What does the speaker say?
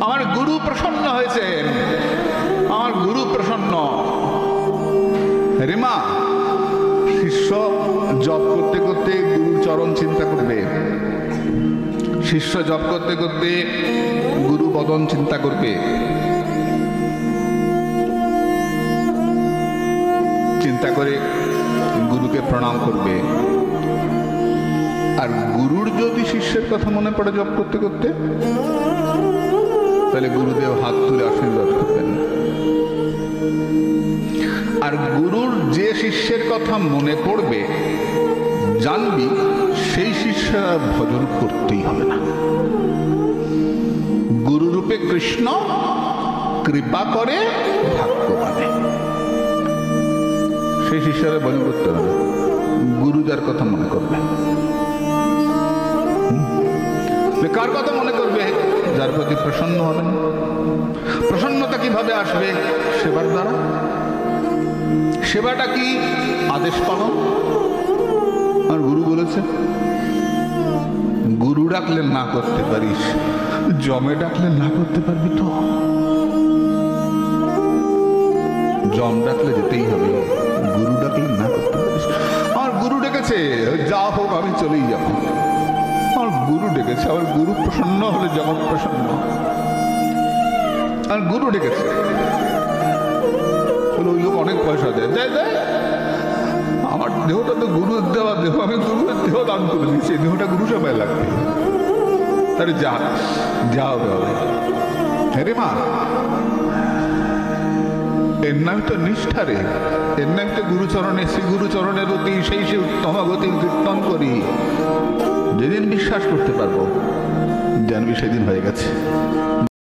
আমার গুরু প্রসন্ন হয়েছেন, আমার গুরু প্রসন্ন। রিমা, শিষ্য জপ করতে করতে গুরুর চরণ চিন্তা করবে, শিষ্য জপ করতে করতে গুরু বদন চিন্তা করবে, চিন্তা করে গুরুকে প্রণাম করবে। আর গুরুর যদি শিষ্যের কথা মনে পড়ে জপ করতে করতে, তাহলে গুরুদেব হাত তুলে আশীর্বাদ করবেন। আর গুরুর যে শিষ্যের কথা মনে পড়বে, জানবি সেই শিষ্যরা ভজন করতেই হবে না। গুরুরূপে কৃষ্ণ কৃপা করে ভাগ্যবানে, সেই শিষ্যরা ভজন করতে হবে না। গুরু যার কথা মনে করবে, কার কথা মনে করবে? যার প্রতি প্রসন্ন হবেন। প্রসন্নতা কিভাবে আসবে? সেবার দ্বারা। সেবাটা কি? আদেশ পালন। আর গুরু বলেছে, গুরু ডাকলে না করতে পারিস, জমে ডাকলে না করতে পারবি তো? জম ডাকলে যেতেই হবে, গুরু ডাকলে না করতে পারিস। আমার গুরু ডেকেছে, যা হোক আমি চলেই যাব। আমার গুরু ডেকেছে, আমার গুরু প্রসন্ন হলে জগৎ প্রসন্ন। আর গুরু ডেকেছে, ওই লোক অনেক পয়সা দেয়, দেয়। আমার দেহটা তো গুরু দেওয়া দেহ, আমি গুরুর দেহ দান করে দিচ্ছি, দেহটা গুরু সবাই লাগবে। তাহলে যা হবে হবে। হ্যাঁ মা, এর নাম তো নিষ্ঠা রে, এর নাম তো গুরুচরণে, শ্রী গুরুচরণের অতি সেই উত্তম গতি কীর্তন করি। যেদিন বিশ্বাস করতে পারবো, জানবি সেদিন হয়ে গেছে।